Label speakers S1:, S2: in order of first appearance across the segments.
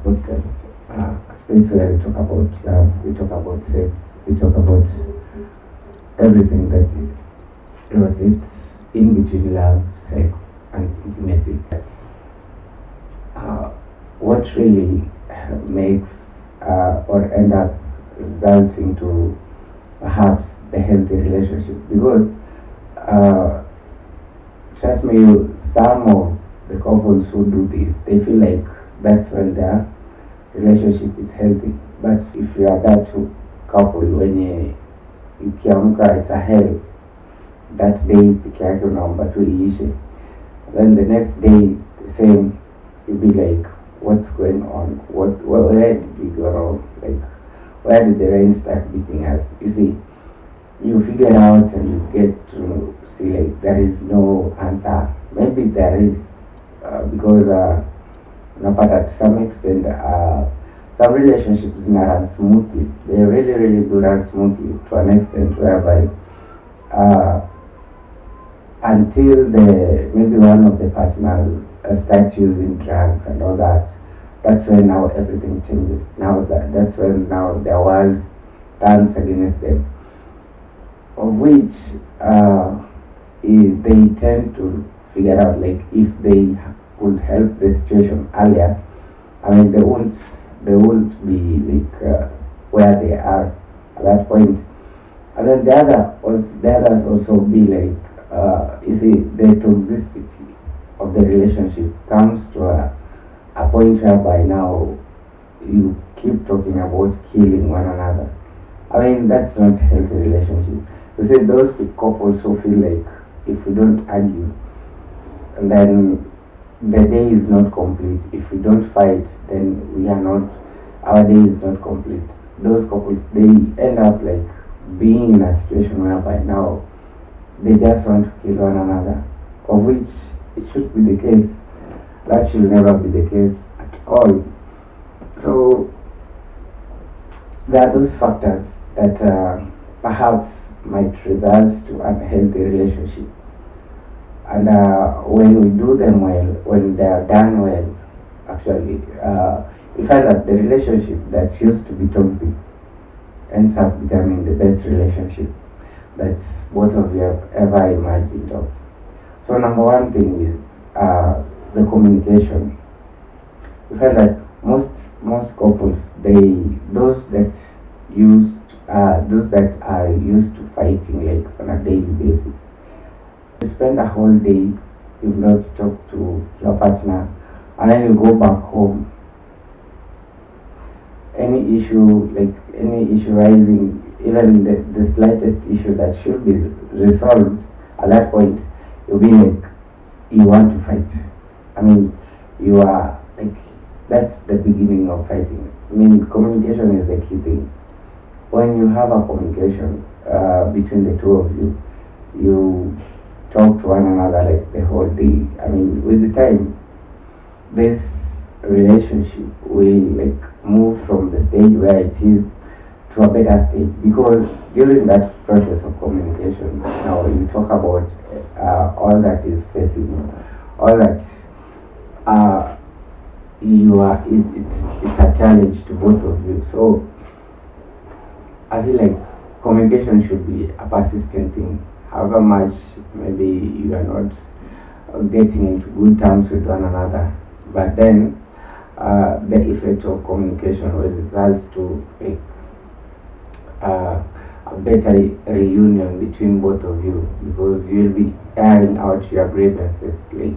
S1: podcast, space where we talk about love, we talk about sex, we talk about everything that rotates in between love, sex, and intimacy. Uh, what really makes or end up resulting to perhaps the healthy relationship? Because uh, trust me, some of the couples who do this, they feel like that's when their relationship is healthy. But if you are that couple when ukiamka it's a hell, that day peke yake unaomba tu iishe, then the next day the same, you'll be like, what's going on? Where did we go wrong? Like, where did the rain start beating us? You see, you figure out and you get to see like there is no answer. Maybe there is, because unapata to some extent some relationships run smoothly. They really do run smoothly to an extent whereby uh, until the maybe one of the partners starts using drugs and all that. That's when now everything changes. Now that's when now the world turns against them, of which they tend to figure out like if they could help the situation earlier. I mean, they won't be like where they are at that point. And then the others also be like, you see, the toxicity of the relationship comes to a point whereby now you keep talking about killing one another. I mean, that's not healthy relationship. You see, those couples who feel like if we don't argue, and then the day is not complete. If we don't fight, then we are not. Our day is not complete. Those couples they end up like being in a situation whereby now they just want to kill one another, of which it should be the case. That should never be the case at all. So there are those factors that perhaps might result to unhealthy relationship. And when we do them well, when they are done well, actually, we find that the relationship that used to be toxic ends up becoming the best relationship that both of you have ever imagined of. So number one thing is the communication. We find that most couples, used those that are used to fighting like on a daily basis, you spend a whole day, you've not talked to your partner, and then you go back home. Any issue rising, even the slightest issue that should be resolved at that point, you'll be like, you want to fight. I mean, you are like, that's the beginning of fighting. I mean, communication is the key thing. When you have a communication between the two of you, you talk to one another like the whole day. I mean, with the time, this relationship will like move from the stage where it is to a better stage, because during that process of communication, now you talk about all that is facing you, all that you are. It's a challenge to both of you. So I feel like communication should be a persistent thing. However much maybe you are not getting into good terms with one another, but then the effect of communication will result to a better reunion between both of you, because you'll be airing out your grievances like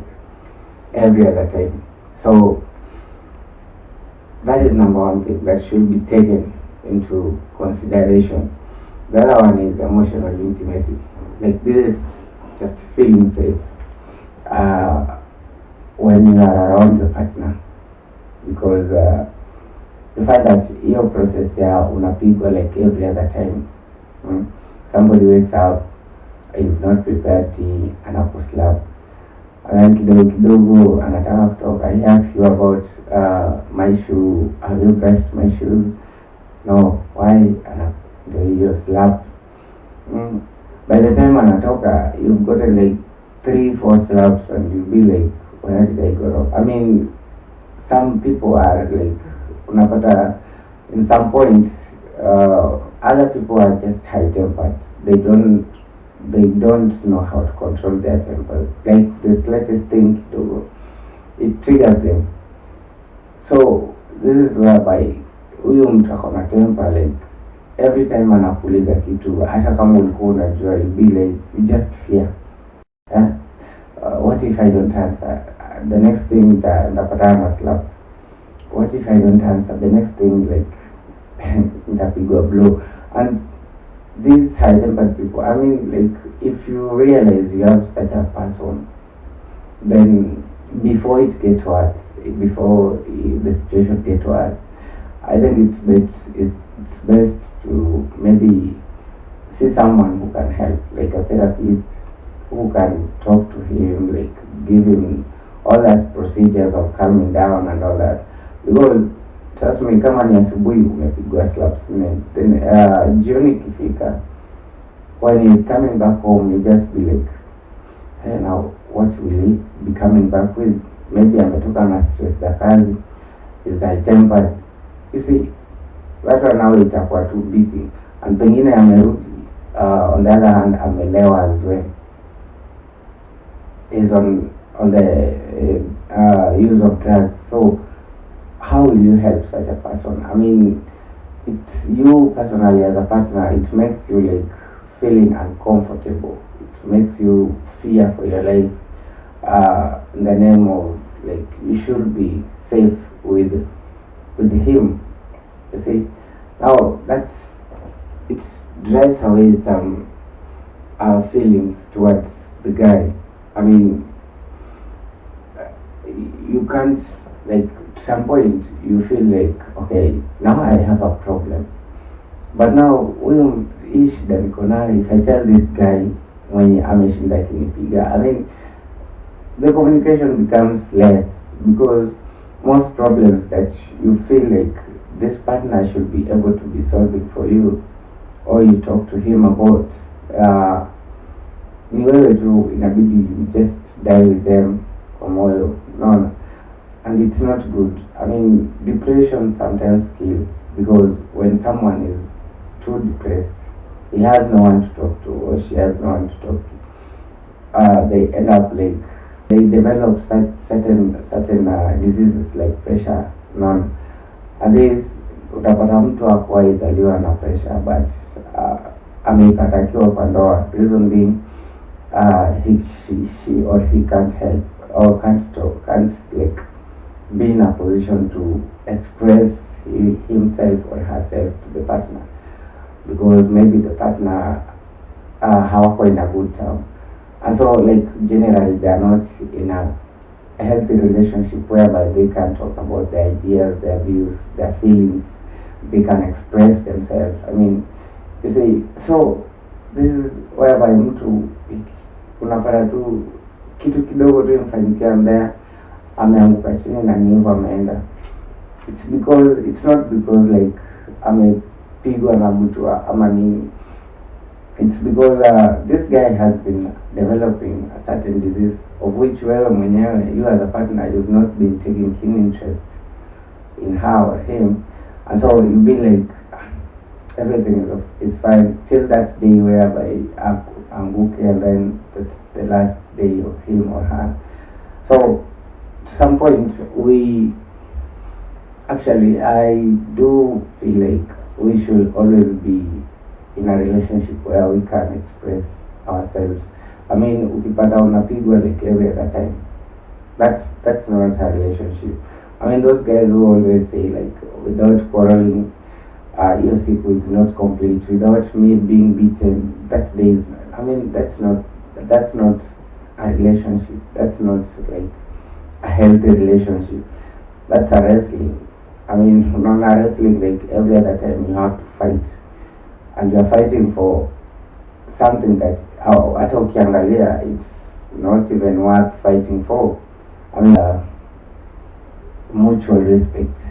S1: every other time. So that is number one thing that should be taken into consideration. The other one is emotional intimacy. Like, this is just feeling safe when you are around your partner, because the fact that your process unapigwa like every other time. Somebody wakes up, is not prepared tea, anakuslap, and then kidogo kidogo anataka kutoka. He asks you about my shoe. Have you brushed my shoes? No. Why? Do you slap? By the time anatoka, you've gotten like 3-4 slaps, and you'll be like, where did I go wrong? I mean, some people are like unapata in some points other people are just high tempered. They don't know how to control their temper. Like the slightest thing it triggers them. So this is whereby huyu mtu ako na temper, like every time anakuuliza kitu hata kama ulikuwa unajua, you be like, you just fear. What if I don't answer? The next thing ndapata na slap. What if I don't answer? The next thing, like ndapigwa blow. And these high tempered people, I mean, like if you realize you have such a person, then before before the situation gets worse, I think it's best to maybe see someone who can help, like a therapist who can talk to him, like give him all that procedures of calming down and all that. Because trust me, kama ni asubuhi umepigwa slaps, then jioni ikifika, when he's coming back home, you just be like, hey, now what will he be coming back with? Maybe ametoka na stress za kazi, is high tempered. You see, that one now itakuwa too busy, and pengine amerudi, on the other hand amelewa as well, is on the use of drugs. So how will you help such a person? I mean, it's you personally as a partner, it makes you like feeling uncomfortable. It makes you fear for your life, in the name of like you should be safe with him. You see, now it drives away some feelings towards the guy. I mean, you can't, like, at some point you feel like, okay, now I have a problem, but now huyu hii shida niko nayo, if I tell this guy mwenye ameshinda kinipiga, I mean the communication becomes less, because most problems that you feel like this partner should be able to be solving for you, or you talk to him about, ni wewe tu inabidi you just die with them kwa moyo, no, and it's not good. I mean, depression sometimes kills, because when someone is too depressed, he has no one to talk to, or she has no one to talk to. They end up like they develop certain diseases like pressure, none. And this utapata mtu hakuwa izaliwa na pressure, but ameipatakiwa kwa ndoa, reason being she or he can't help, or can't talk, can't like be in a position to express himself or herself to the partner, because maybe the partner hawako in a good term. And so, like, generally they are not in a healthy relationship whereby they can talk about their ideas, their views, their feelings, they can express themselves. I mean, you see, so this is whereby mtu unapata tu kitu kidogo tu imfanyikia mbaya, ameanguka chini na nivo ameenda. It's not because like amepigwa na mtu ama nini. It's because this guy has been developing a certain disease of which wewe mwenyewe, you as a partner, you've not been taking keen interest in her or him, and so you be like everything is fine till that day whereby anguke, and then that's the last day of him or her. So at some point I do feel like we should always be in a relationship where we can express ourselves. I mean, ukipata unapigwa like every other time, that's not a relationship. I mean, those guys who always say like, without quarreling, your siku is not complete. Without me being beaten, that day is. I mean, that's not a relationship. That's not like a healthy relationship. That's a wrestling. I mean, not a wrestling like every other time you have to fight, and you are fighting for something that hata ukiangalia it's not even worth fighting for. I mean, mutual respect.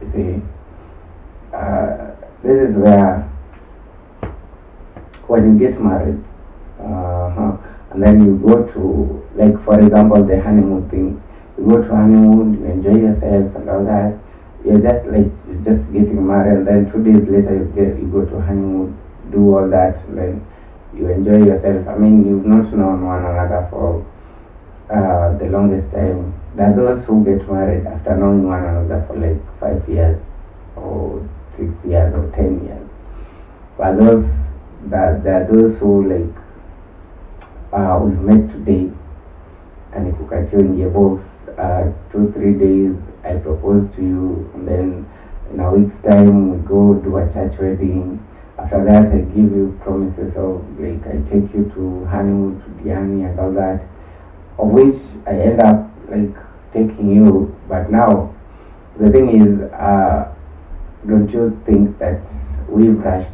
S1: You see, this is where when you get married, and then you go to, like, for example, the honeymoon thing. You go to honeymoon, you enjoy yourself and all that. you're just getting married, and then 2 days later you go to honeymoon, do all that, and then you enjoy yourself. I mean, you've not known one another for the longest time. There are those who get married after knowing one another for like 5 years, or 6 years, or 10 years. But there are those who like we've met today, and if you catch you in your box, 2 3 days I propose to you, and then in a week's time we go do a church wedding. After that I give you promises of like I take you to honeymoon to Diani and all that, of which I end up like taking you. But now the thing is, don't you think that we've rushed?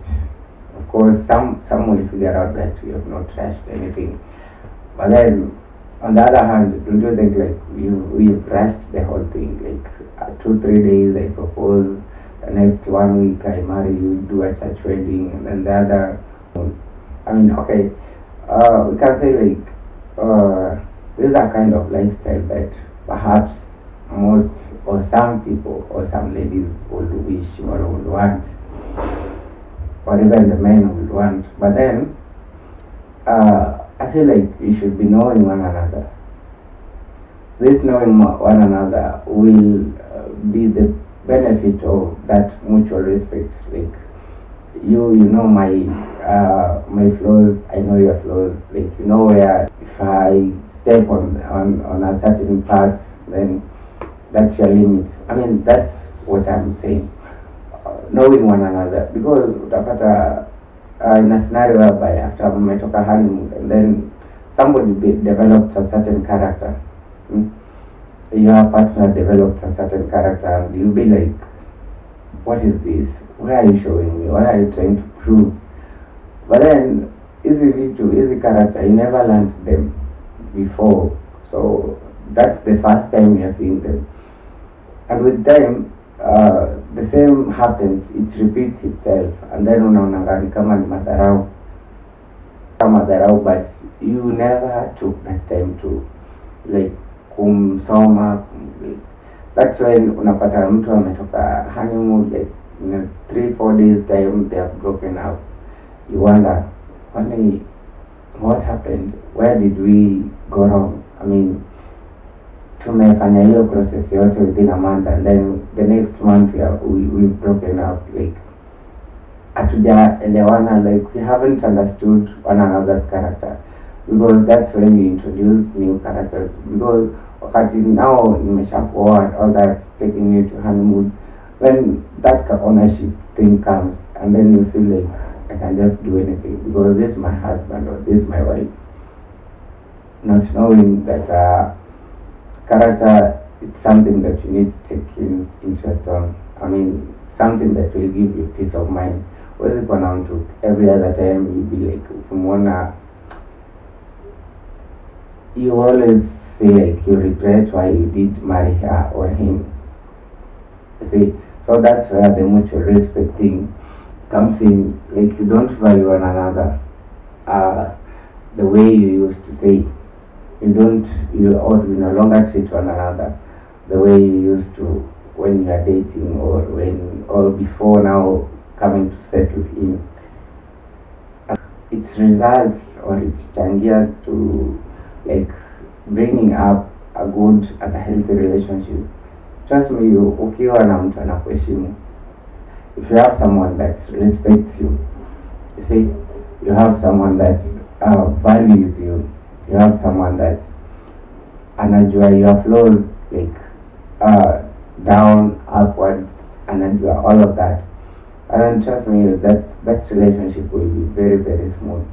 S1: Of course, some will figure out that we have not rushed anything, but then on the other hand, don't you think like we've rushed the whole thing? Like 2 3 days I propose, the next 1 week I marry you, do a church wedding, and then the other. I mean, okay, we can say like this is a kind of lifestyle that perhaps most or some people or some ladies would wish or would want, or even the men would want. But then I feel like you should be knowing one another. This knowing one another will be the benefit of that mutual respect. Like you know my flaws, I know your flaws. Like you know where if I step on a certain part, then that's your limit. I mean, that's what I'm saying. Knowing one another, because utapata in a scenario whereby after mmetoka honeymoon and then somebody develops a certain character, your partner develops a certain character, and you'll be like, what is this? Why are you showing me? What are you trying to prove? But then easy character, you never learned them before, so that's the first time you're seeing them. And with time the same happens, it repeats itself, and then unaonanga ni kama ni madharau, but you never took that time to like kumsoma. That's when unapata mtu ametoka honeymoon, like in 3 4 days time they have broken up. You wonder, what happened? Where did we go wrong? I mean, tumefanya hiyo process yote within a month, and then the next month we've broken up. Like hatujaelewana, like we haven't understood one another's character, because that's when we introduce new characters. Because wakati now nimeshakuoa and all that, taking you to honeymoon, when that ownership thing comes, and then you feel like I can just do anything because this is my husband or this is my wife, not knowing that character is something that you need to take interest on. I mean, something that will give you peace of mind. What's it going on to every other time you'll be like, you always feel like you regret why you did marry her or him. You see, so that's where the mutual respect thing comes in. Like you don't value one another the way you used to say. You no longer treat one another the way you used to when you are dating, or before now coming to settle in. It results, or it changes to like bringing up a good and a healthy relationship. Trust me, ukiwa na mtu anakuheshimu, if you have someone that respects you, you see, you have someone that values you, you have someone that anajua your flows, like down, upwards, anajua all of that, and then trust me, that relationship will be very very smooth,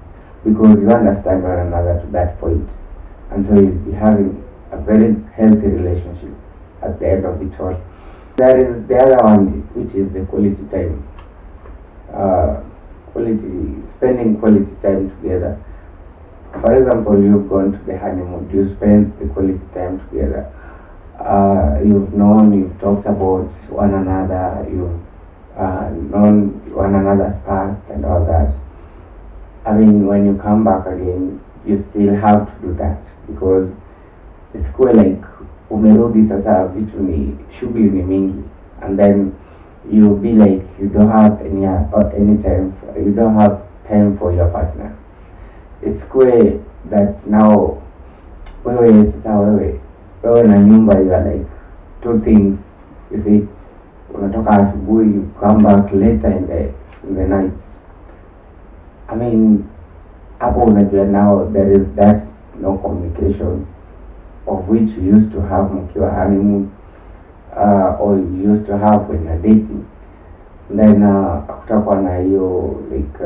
S1: because you understand one another to that point, and so you'll be having a very healthy relationship at the end of it all. There is the other one, which is the quality time. Spending quality time together. For example, you've gone to the honeymoon, you spend the quality time together. You've talked about one another, you've known one another's past and all that. I mean, when you come back again, you still have to do that, because it's quite like umerudi sasa, vitu ni shughuli ni mingi. and then you'll be like you don't have any time. You don't have time for your partner. It's clear that now wewe na nyumba, you are like two things. You see, unatoka asubuhi, you come back later in the night. I mean, hapo unajua now there is that no communication of which you used to have mkiwa honeymoon, or you used to have when you're dating. Then kutakuwa na hiyo like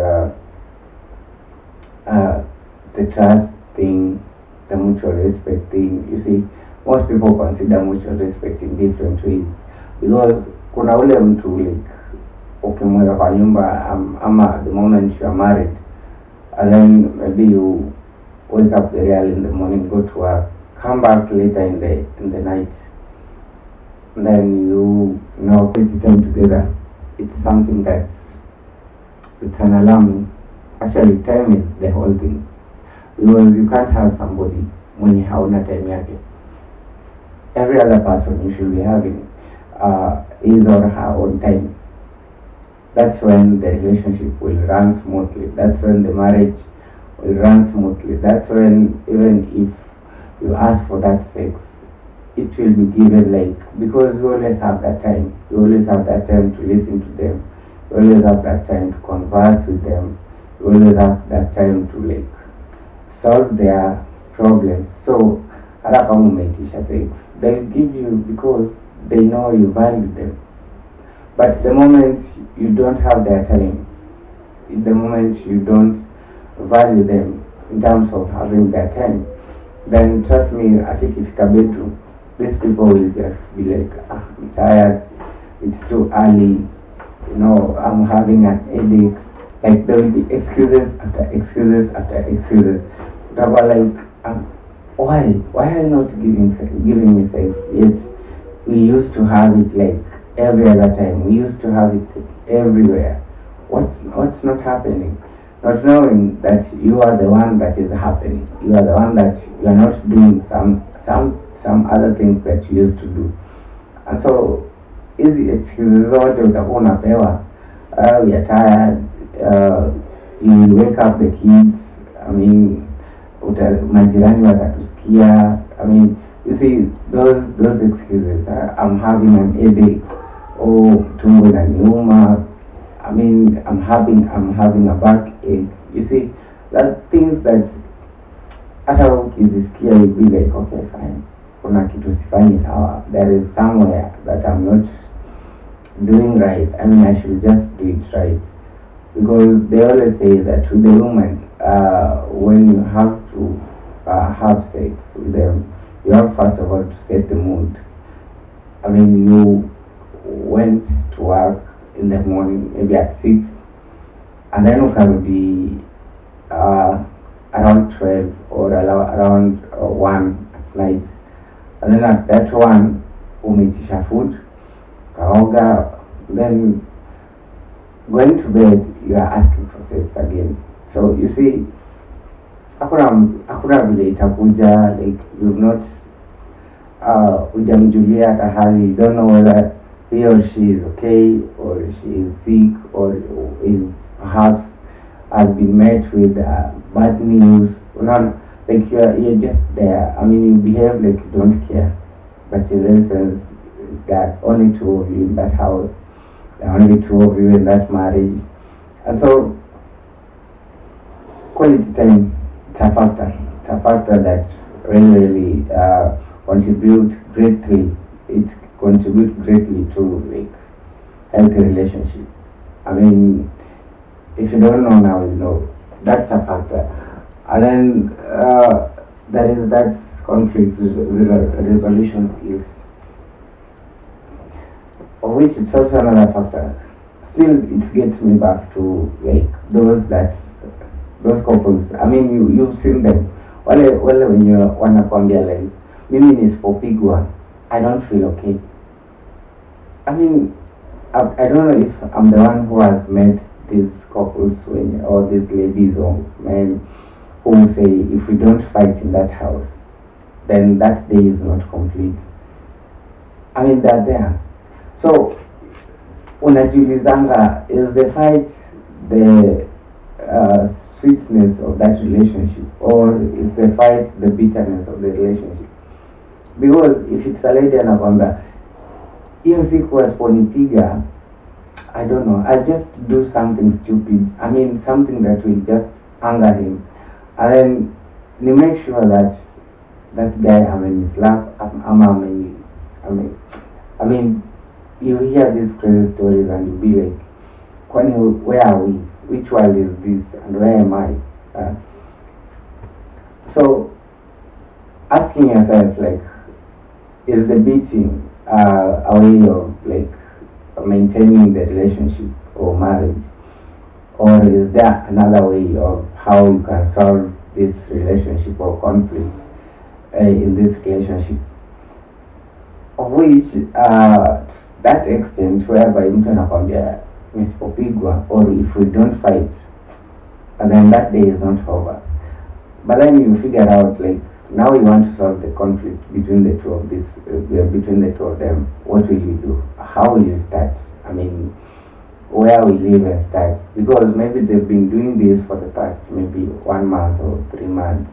S1: the trust thing, the mutual respect thing. You see, most people consider mutual respect in different ways, because kuna ule mtu like ukimweka kwa nyumba ama the moment you are married, and then maybe you wake up very early in the morning, go to work, come back later in the night, and then you know quality time together. It's something that it's an alarming. Actually, time is the whole thing, because you can't have somebody mwenye hauna time yake. Every other person you should be having his or her own time. That's when the relationship will run smoothly. That's when the marriage will run smoothly. That's when even if you ask for that sex, it will be given, like, because you always have that time. You always have that time to listen to them. You always have that time to converse with them. You always have that time to like solve their problems. So hata kama umeitisha sex, they'll give you because they know you value them. But the moment you don't have their time, the moment you don't value them in terms of having their time, then trust me, I think if bedroom, these people will just be like, I'm tired, it's too early, I'm having an headache. Like there will be excuses after excuses after excuses. That were like, why are you not giving me sex? Yet we used to have it like every other time. We used to have it everywhere. What's not happening? Not knowing that you are the one that is happening. You are the one that you are not doing some other things that you used to do. And so easy excuses zote utakuwa unapewa. We are tired. You will wake up the kids. I mean, majirani watatusikia. I mean, you see those excuses. I'm having an headache. Oh, tumbo inaniuma. I mean, I'm having a backache. You see, that things that hata ukizisikia you'll be like, okay, fine. Kuna kitu sifanyi sawa. There is somewhere that I'm not doing right. I mean, I should just do it right. Because they always say that with the woman, when you have to have sex with them, you have first of all to set the mood. I mean, you went to work in the morning, maybe at 6, and then ukarudi around 12 or around 1 at night, and then at that 1 umeitisha food, kaoga, then going to bed you are asking for sex again. So you see, hakuna vile itakuja, like you've not hujamjulia hata hali. You don't know whether he or she is okay, or she is sick, or is perhaps has been met with bad news. Like you're just there. I mean, you behave like you don't care, but in essence, there are only 2 of you in that house. There are only 2 of you in that marriage, and so quality time, it's a factor. It's a factor that really contribute greatly. It contributes greatly to like healthy relationship. I mean, if you don't know now, you know that's a factor. And then there is that conflict resolution skills, of which it's also another factor. Still, it gets me back to like those couples. I mean, you've seen them. Wale when you wanakwambia like, mimi nisipopigwa I don't feel okay. I mean, I don't know if I'm the one who has met these couples or these ladies or men who say if we don't fight in that house, then that day is not complete. I mean, they're there. So unajulizanga, is the fight the sweetness of that relationship, or is the fight the bitterness of the relationship? Because if it's a lady anakwambia hiyo siku asiponipiga, I don't know, I just do something stupid, I mean something that will just anger him, and then you make sure that that guy amenislap ama I mean you hear these crazy stories and you be like, kwani, where are we? Which world is this and where am I? So asking yourself, like, is the beating a way of like maintaining the relationship or marriage, or is there another way of how you can solve this relationship or conflict in this relationship, of which that extent whereby mtu anakwambia nisipopigwa, or if we don't fight, and then that day is not over. But then you figure out, like, now you want to solve the conflict between the two of them. What will you do? How will you start? I mean, where will you even start? Because maybe they've been doing this for the past maybe 1 month or 3 months.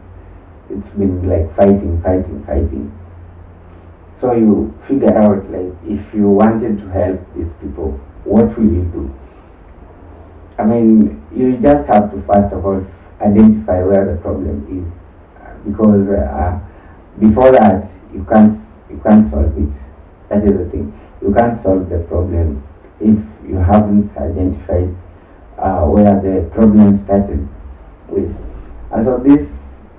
S1: It's been like fighting. So you figure out, like, if you wanted to help these people, what will you do? I mean, you just have to first of all identify where the problem is, because before that you can't solve it. That is the thing. You can't solve the problem if you haven't identified where the problem started with. And so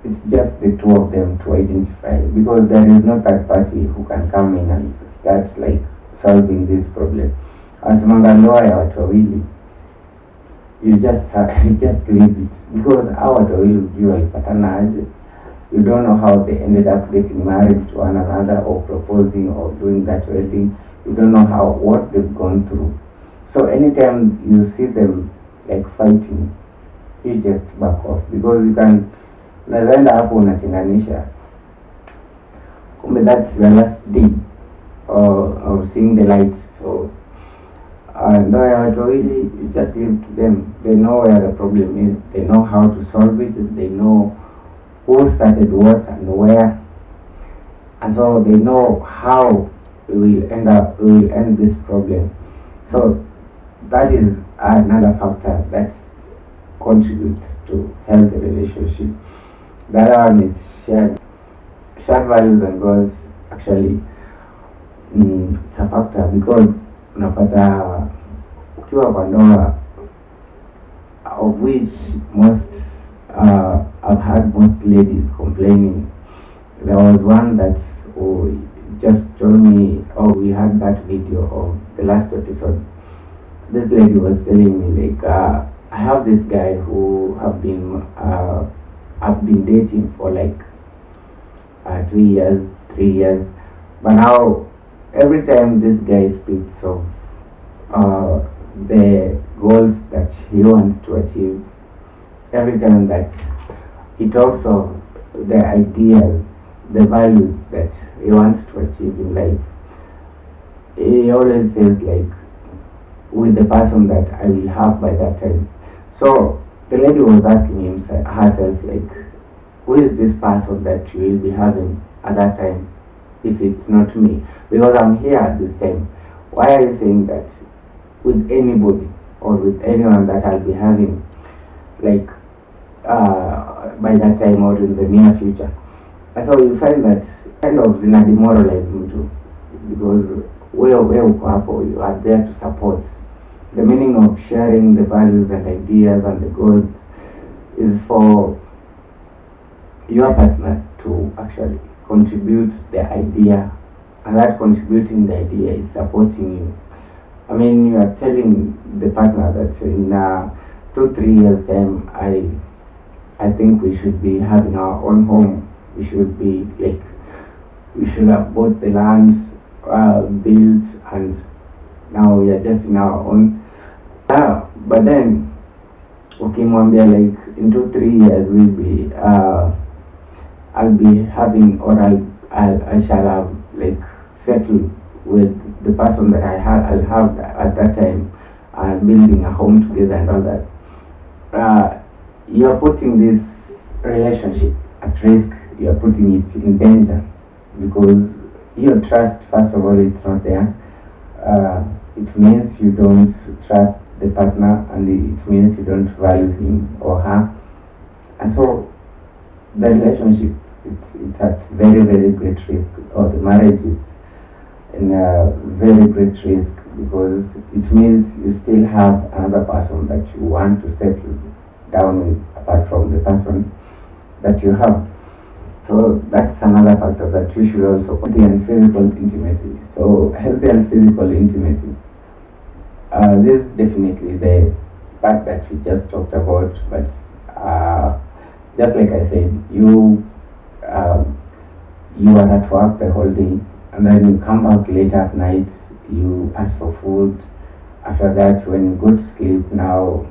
S1: it's just the two of them to identify, because there is no third party who can come in and start like solving this problem. As mangandoa ya watu wawili, you just leave it, because hao watu wawili hujui walipatana aje. You don't know how they ended up getting married to one another, or proposing, or doing that wedding. You don't know what they've gone through. So anytime you see them like fighting, you just back off, because you can naenda hapo unatenganisha, kumbe that's the last day of seeing the light. So ndoa ya watu wawili, you just leave to them. They know where the problem is, they know how to solve it, they know who started what and where, and so they know how we will end this problem. So that is another factor that contributes to healthy relationship. The other one is shared values and goals. Actually, it's a factor, because unapata ukiwa kwa ndoa, of which I've had most ladies complaining. There was one that just told me, we had that video of the last episode. This lady was telling me, like, I have this guy who I've been dating for like 2 years, 3 years, but now every time this guy speaks of the goals that he wants to achieve, every time that he talks of the ideas, the values that he wants to achieve in life, he always says, like, with the person that I will have by that time. So the lady was asking herself, like, who is this person that you will be having at that time if it's not me? Because I'm here at this time. Why are you saying that with anybody or with anyone that I'll be having, like, by that time or in the near future? And so you find that kind of zina demoralize mtu, because where uko hapo, you are there to support. The meaning of sharing the values and ideas and the goals is for your partner to actually contribute the idea, and that contributing the idea is supporting you. I mean, you are telling the partner that in 2-3 years time, I think we should be having our own home. We should be like, we should have bought the land, built, and now we are just in our own. But then, ukimwambia, like, in 2-3 years we'll be, I'll be having, or I shall have like settled with the person that I'll have at that time, and building a home together and all that, you're putting this relationship at risk. You're putting it in danger because your trust, first of all, it's not there. It means you don't trust the partner, and it means you don't value him or her, and so the relationship, it's at very, very great risk, or the marriage is in a very great risk, because it means you still have another person that you want to settle down with apart from the person that you have. So that's another factor that we should also healthy and physical intimacy. So healthy and physical intimacy. This is definitely the part that we just talked about, but just like I said, you are at work the whole day, and then you come back late at night, you ask for food. After that, when you go to sleep, now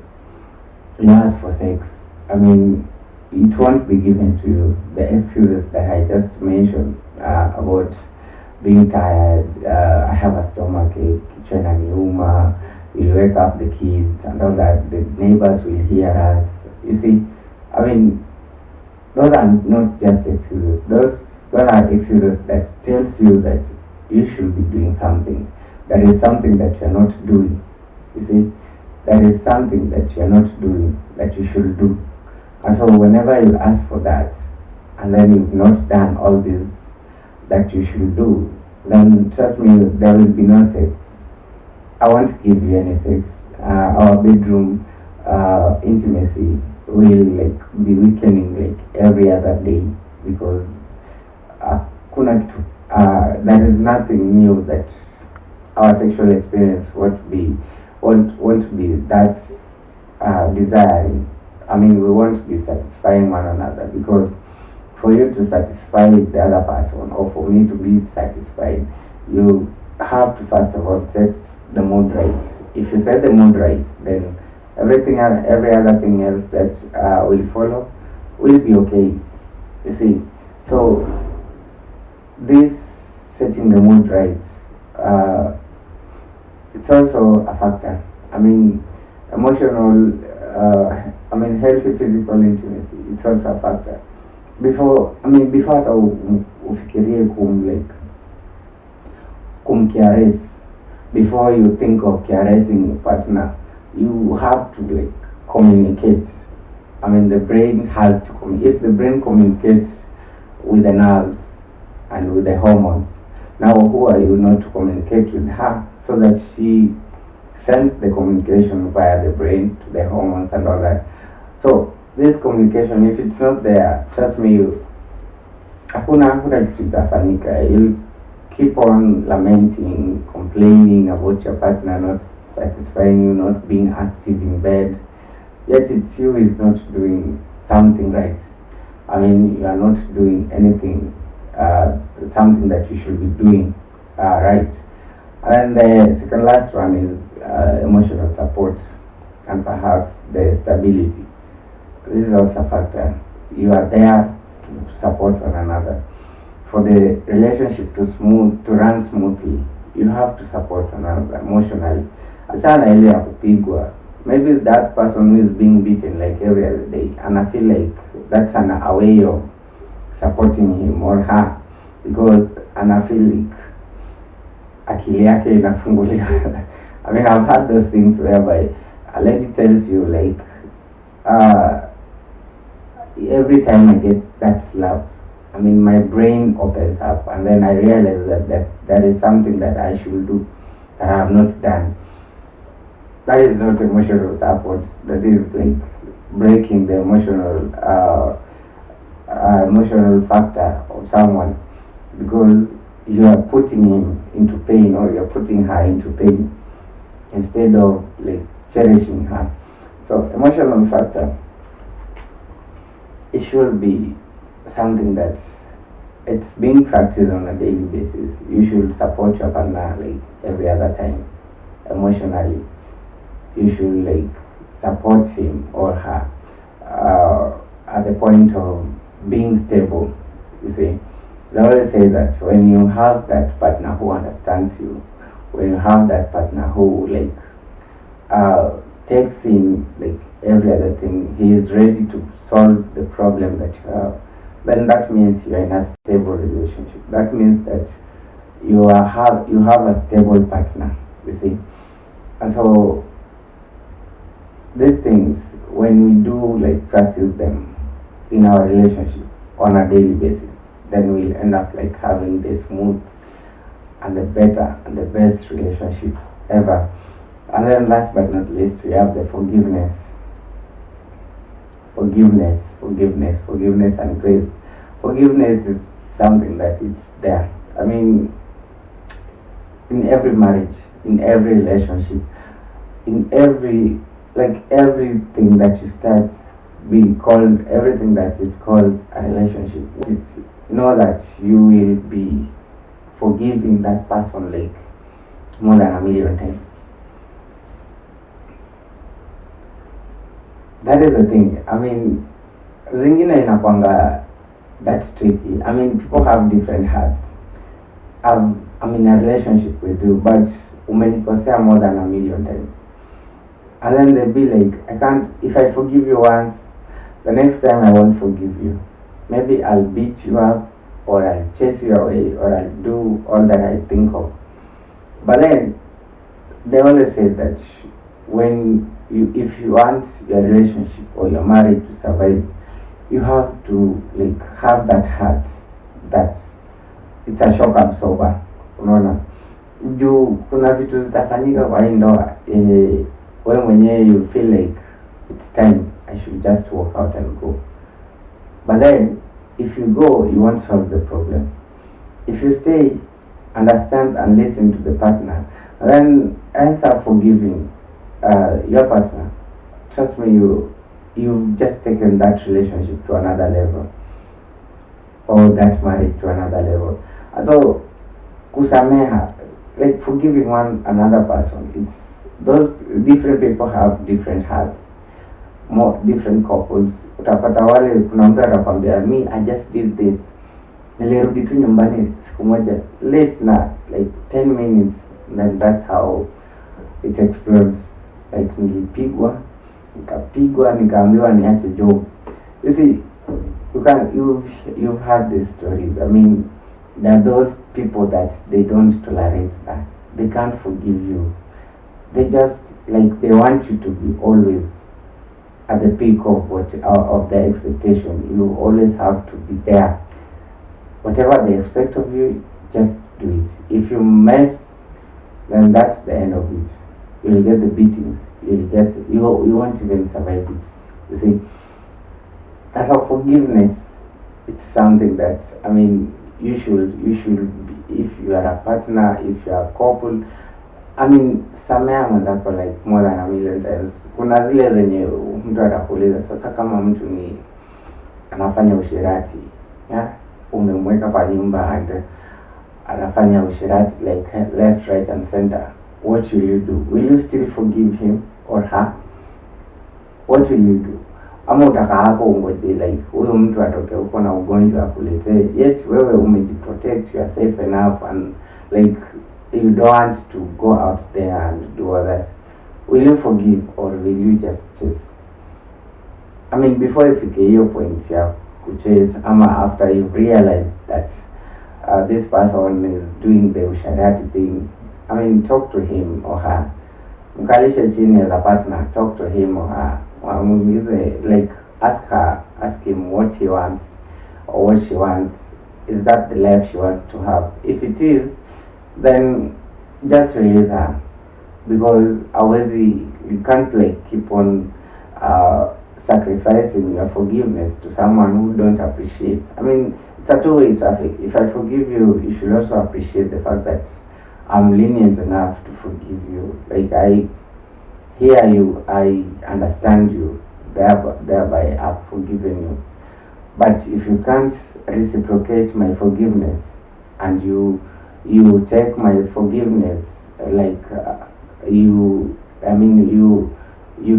S1: you ask for sex. I mean, it won't be given to you. The excuses that I just mentioned about being tired, I have a stomach ache, kitchen and humor, we'll wake up the kids and all that, the neighbors will hear us. You see, I mean, those are not just excuses. Those are excuses that tells you that you should be doing something. There is something that you're not doing. You see, there is something that you're not doing that you should do. And so whenever you ask for that, and then you've not done all this that you should do, then trust me, there will be no sex. I won't give you any sex. Our bedroom intimacy will be weakening every other day, because there is nothing new that our sexual experience won't be that desiring. I mean, we won't be satisfying one another, because for you to satisfy the other person, or for me to be satisfied, you have to first of all set the mood right. If you set the mood right, then every other thing else that will follow will be okay. You see, so this setting the mood right, it's also a factor. I mean, healthy physical intimacy, it's also a factor. Before hata ufikirie kumkiares, before you think of caressing your partner, you have to communicate. I mean, the brain has to communicate. If the brain communicates with the nerves and with the hormones, now who are you not to communicate with her, so that she sends the communication via the brain to the hormones and all that. So this communication, if it's not there, trust me, hakuna kitu itafanyika. You'll keep on lamenting, complaining about your partner not satisfying you, not being active in bed, yet it's you is not doing something right. I mean, you are not doing anything, something that you should be doing right. And the second last one is emotional support, and perhaps the stability. This is also a factor. You are there to support one another. For the relationship to run smoothly, you have to support one another emotionally. Achana ile ya kupigwa. Maybe that person who is being beaten every other day, and I feel like that's a way of supporting him or her, because I feel like akili yake inafunguliwa. I mean, I've had those things whereby a lady tells you every time I get that slap, I mean, my brain opens up, and then I realize that is something that I should do that I have not done. That is not emotional support. That is breaking the emotional factor of someone, because you are putting him into pain, or you're putting her into pain, instead of cherishing her. So emotional factor, it should be something that it's being practiced on a daily basis. You should support your partner every other time emotionally. You should support him or her at the point of being stable. You see, they always say that when you have that partner who understands you, when you have that partner who like takes in like every other thing, he is ready to solve the problem that you have, then that means you are in a stable relationship. That means that you have a stable partner, you see. And so these things, when we do like practice them in our relationship on a daily basis, then we'll end up like having the smooth and the better and the best relationship ever. And then last but not least, we have the forgiveness. Forgiveness and grace. Forgiveness is something that is there. I mean, in every marriage, in every relationship, in every, like everything that you start being called, everything that is called a relationship, know that you will be forgiving that person like more than a million times. That is the thing. I mean, zingine inakwanga that tricky. I mean, people have different hearts. I'm in a relationship with you, but umenikosea more than a million times. And then they'll be like, I can't, if I forgive you once, the next time I won't forgive you. Maybe I'll beat you up, or I'll chase you away, or I'll do all that I think of. But then, they always say that if you want your relationship or your marriage to survive, you have to like have that heart that it's a shock absorber. Unaona, juu kuna vitu zitafanyika kwa hii ndoa wewe mwenyewe you feel like it's time I should just walk out and go. But then if you go, you won't solve the problem. If you stay, understand and listen to the partner, then answer forgiving your partner, trust me, you've just taken that relationship to another level, or that marriage to another level. So kusameha, like forgiving one another person, it's those different people have different hearts, more different couples. Utapata wale kuna mtu atakwambia me I just did this, nilirudi tu nyumbani siku moja late na like 10 minutes, then that's how it explodes. Like nilipigwa, nikapigwa, nikaambiwa niache job. You see, you've had these stories. I mean, there are those people that they don't tolerate that. They can't forgive you. They just like they want you to be always at the peak of their expectation. You always have to be there. Whatever they expect of you, just do it. If you mess, then that's the end of it. You'll get the beatings. You won't even survive it. You see, as for forgiveness, it's something that I mean you should be, if you are a partner, if you are a couple. I mean, samea mwenzako like more than a million times. Kuna zile zenye mtu atakuuliza sasa, kama mtu ni anafanya ushirati, yeah, umemweka kwa nyumba and anafanya ushirati like left, right and center, what will you do? Will you still forgive him or her? What will you do? Ama utaka hapo ungoje like huyo mtu atoke huko na ugonjwa akuletee, yet wewe umejiprotect, you are safe enough and like you don't want to go out there and do all that. Will you forgive or will you just chase? I mean, before ifike hiyo point ya kuchase, ama after you realize that this person is doing the usharati thing, I mean, talk to him or her. Mkalishe chini as a partner, talk to him or her. Like ask him what he wants or what she wants. Is that the life she wants to have? If it is, then just release her, because you can't like keep on sacrificing your forgiveness to someone who don't appreciate. I mean, it's a two-way traffic. If I forgive you, you should also appreciate the fact that I'm lenient enough to forgive you. Like I hear you, I understand you, thereby I've forgiven you. But if you can't reciprocate my forgiveness and you take my forgiveness like you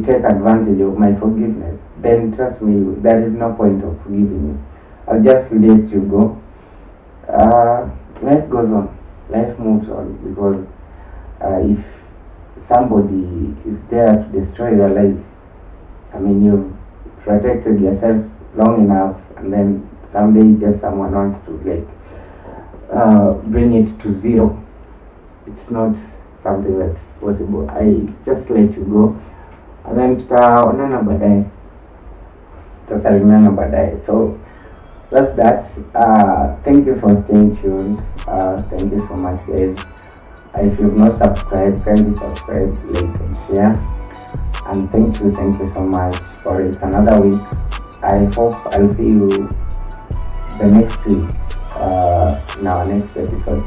S1: take advantage of my forgiveness, then trust me, there is no point of forgiving you. I'll just let you go. Life goes on, life moves on, because if somebody is there to destroy your life, I mean, you've protected yourself long enough, and then someday just someone wants to like bring it to zero. It's not something that's possible. I just let you go, and then tutaonana baadaye, tutasalimiana baadaye. So that's that. Thank you for staying tuned. Thank you so much, guys. If you've not subscribed, kindly subscribe, like, and share. And thank you so much for it. Another week. I hope I'll see you the next week in our next episode.